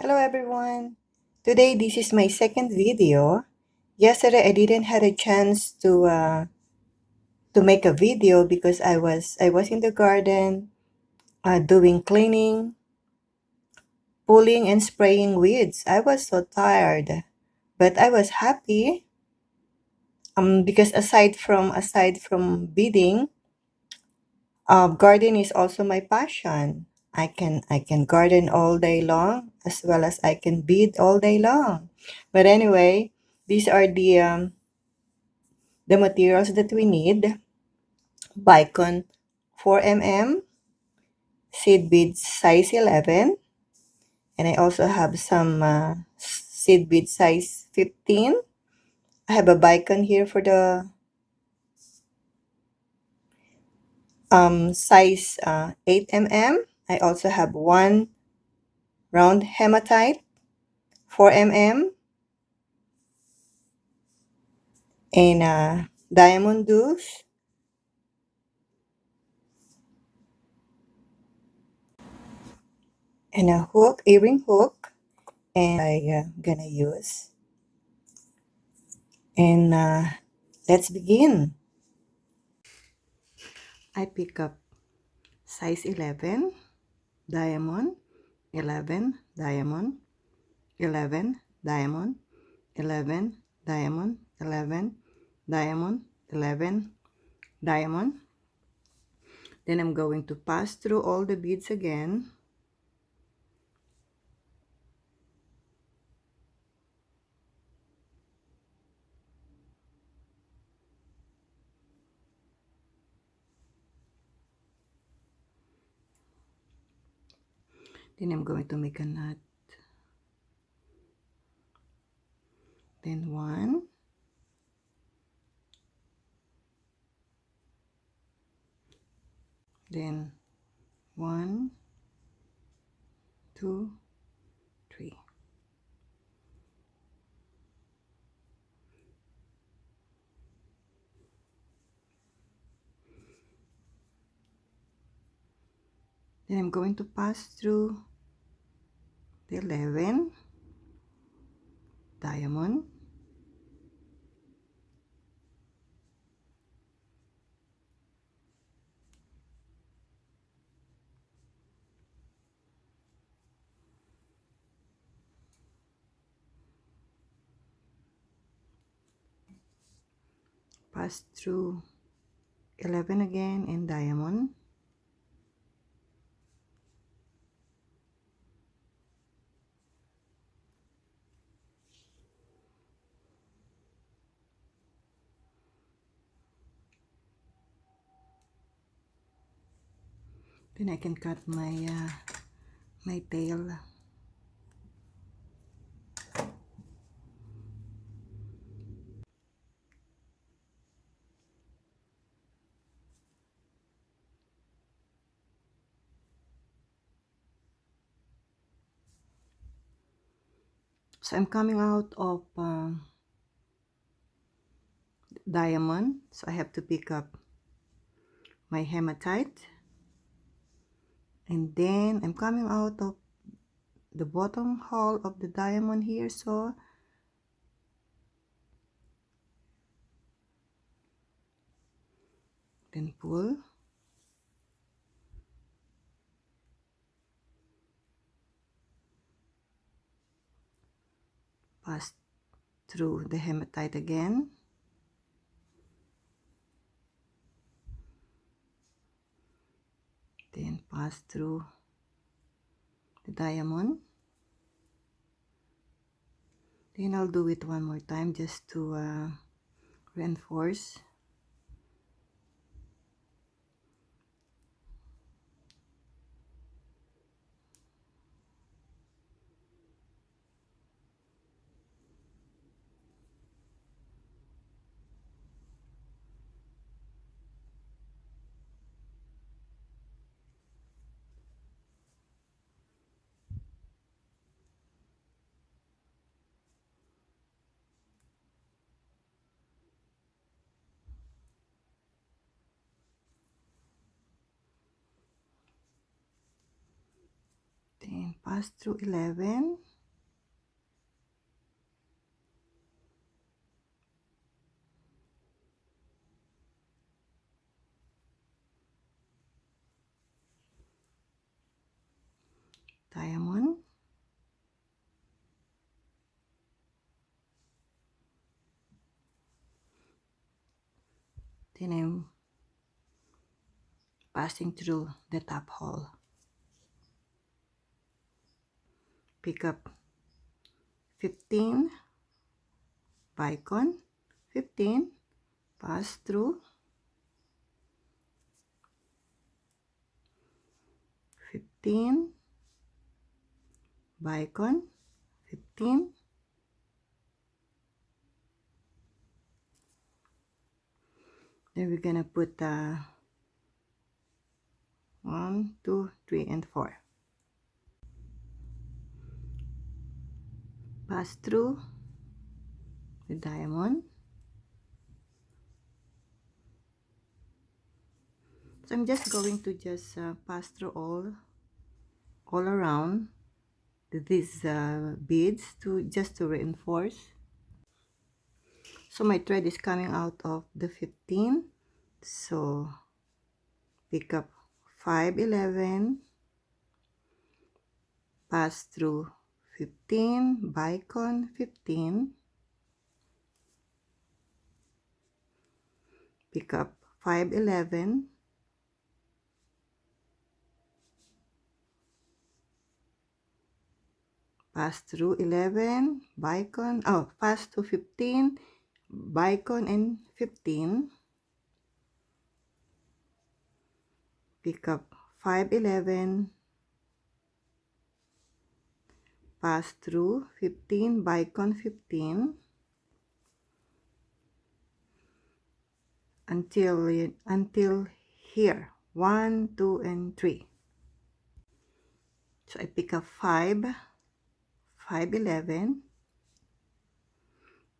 Hello everyone. Today this is my second video. Yesterday I didn't had a chance to make a video because I was in the garden doing cleaning, pulling and spraying weeds. I was so tired, but I was happy because aside from beading, garden is also my passion. I can garden all day long as well as I can bead all day long. But anyway, these are the materials that we need. Bicone 4 mm, seed beads size 11, and I also have some seed bead size 15. I have a Bicone here for the size 8 mm. I also have one round hematite 4 mm and diamond deuce and a hook, earring hook, and I gonna use. And let's begin. I pick up size 11 diamond, 11 diamond, 11 diamond, 11 diamond, 11 diamond, 11 diamond. Then I'm going to pass through all the beads again. Then I'm going to make a knot. Then one, then 1, 2, 3. Then I'm going to pass through the 11 diamond, pass through 11 again in diamond, then I can cut my tail. So I'm coming out of diamond, so I have to pick up my hematite, and then I'm coming out of the bottom hole of the diamond here, so then pull, pass through the hematite again, then pass through the diamond. Then I'll do it one more time just to reinforce. Then pass through 11. diamond, then I'm passing through the top hole. Pick up 15 Bicone, 15, pass through, 15 Bicone, 15, then we're gonna put 1, 2, 3, and 4. Pass through the diamond. So I'm just going to just pass through all around these beads to reinforce. So my thread is coming out of the 15. So pick up 5, 11, pass through 15, Bicone 15, pick up 5, 11, pass through 11, Bicone, pass to 15, Bicone and 15, pick up 5, 11, pass through 15, Bicone 15, until here, 1, 2, and 3. So I pick up 5, 5, 11,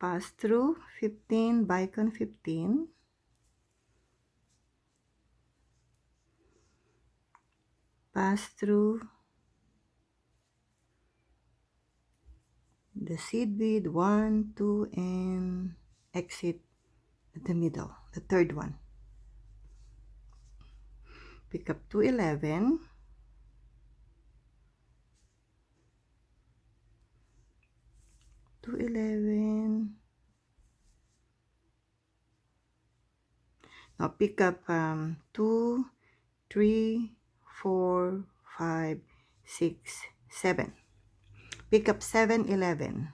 pass through 15, Bicone 15, pass through the seed bead 1, 2, and exit at the middle, the third one. Pick up 2, 11, now pick up 2, 3, 4, 5, 6, 7. Pick up 7, 11.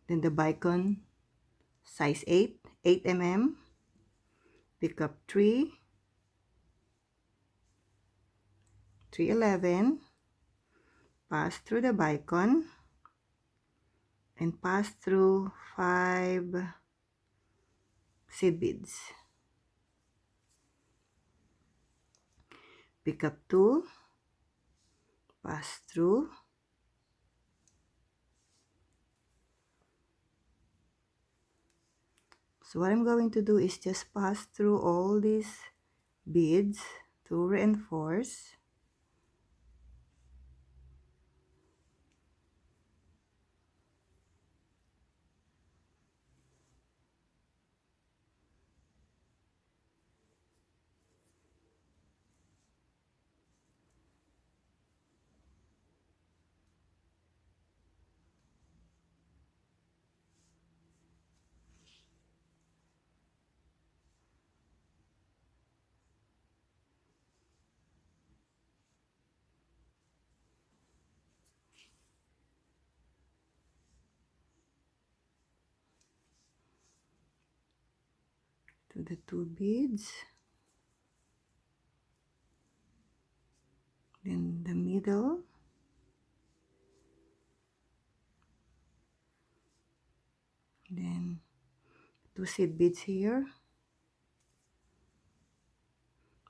Then the Bicone size 8, 8 mm. Pick up 3, 3, 11. Pass through the Bicone and pass through 5 seed beads. Pick up 2, pass through, so what I'm going to do is just pass through all these beads to reinforce. To the 2 beads, then the middle, then 2 seed beads here,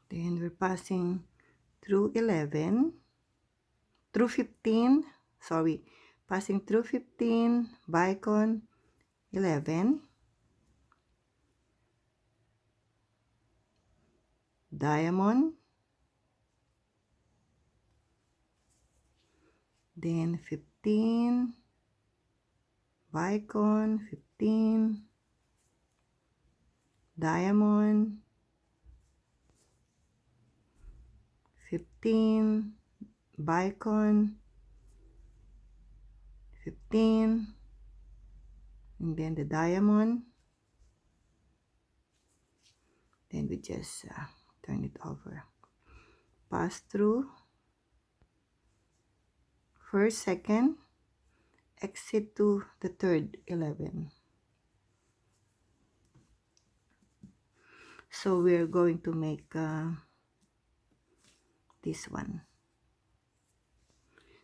then we're passing through 11, through 15, sorry, passing through 15, Bicone 11, diamond, then 15, Bicone 15, diamond, 15, Bicone, 15, and then the diamond. Then we just turn it over. Pass through, first, second, exit to the third 11. So we're going to make this one.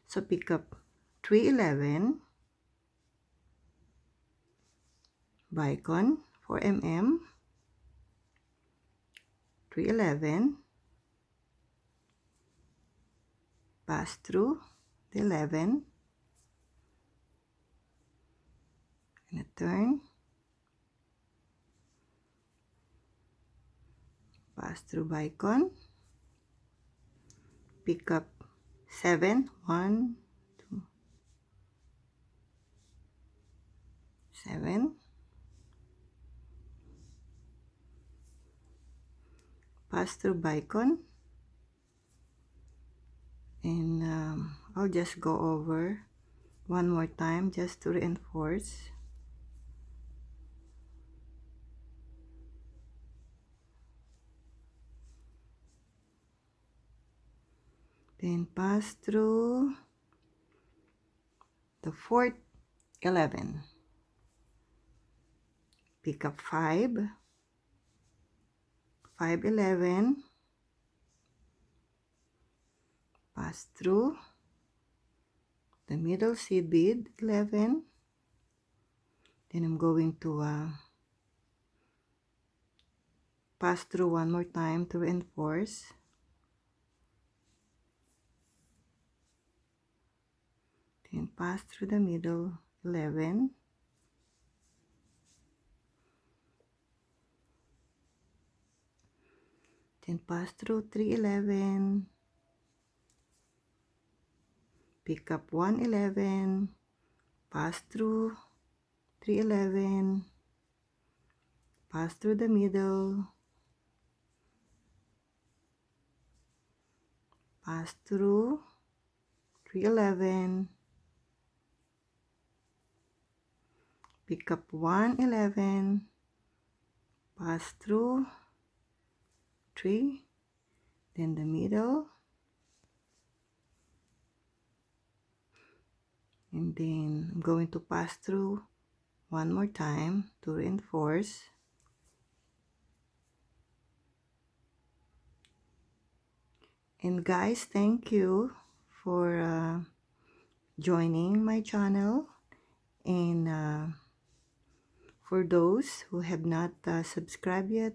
So pick up 311, Bicone 4 mm, 311, pass through the 11, and a turn, pass through Bicone, pick up 7, 1, 2, 7, pass through Bicone, and I'll just go over one more time just to reinforce. Then pass through the fourth 11, pick up 5, 5, 11, pass through the middle seed bead 11. Then I'm going to pass through one more time to reinforce. Then pass through the middle 11. Then pass through 3, 11. Pick up 1, 11. Pass through 3, 11. Pass through the middle. Pass through 3, 11. Pick up 1, 11. Pass through 3, then the middle, and then I'm going to pass through one more time to reinforce. And guys, thank you for joining my channel, and for those who have not subscribed yet,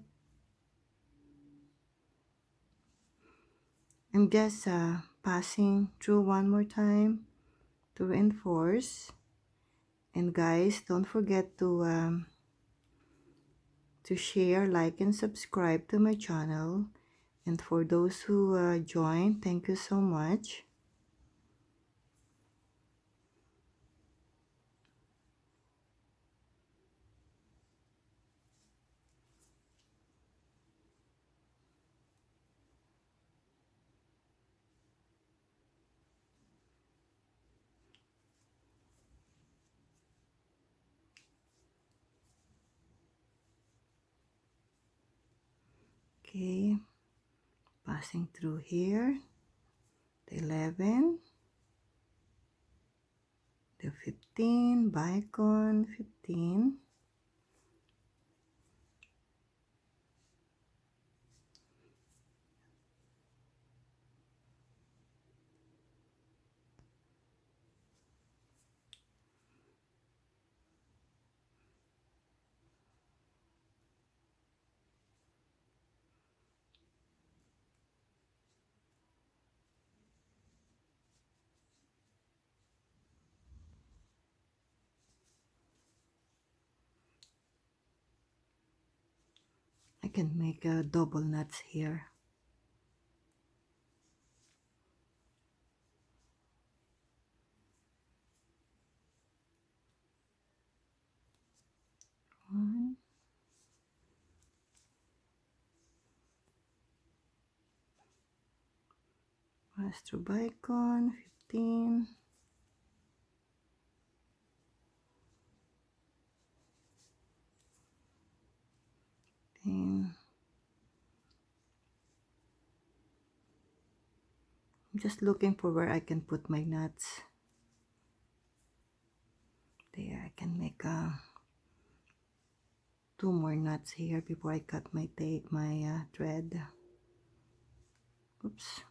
I'm just passing through one more time to reinforce. And guys, don't forget to share, like, and subscribe to my channel. And for those who joined, thank you so much. Okay, passing through here, the 11, the 15, Bicone 15, I can make double knots here. One, Astro Bicone, 15. I'm just looking for where I can put my nuts. There, I can make two more nuts here before I cut my thread. Oops.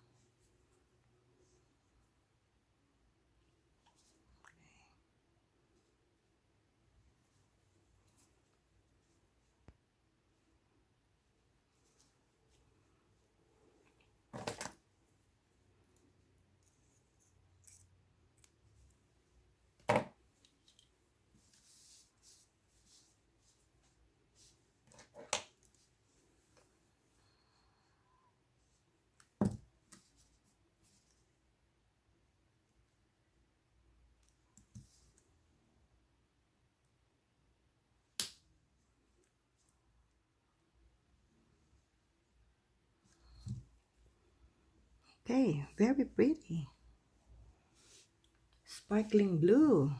Okay, very pretty. Sparkling blue.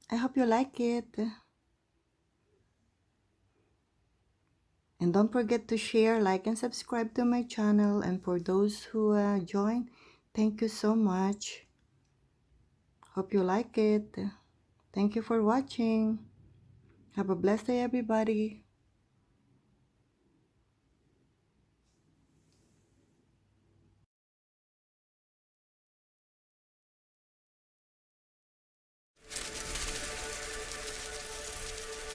I hope you like it. And don't forget to share, like, and subscribe to my channel. And for those who joined, thank you so much. Hope you like it. Thank you for watching. Have a blessed day, everybody.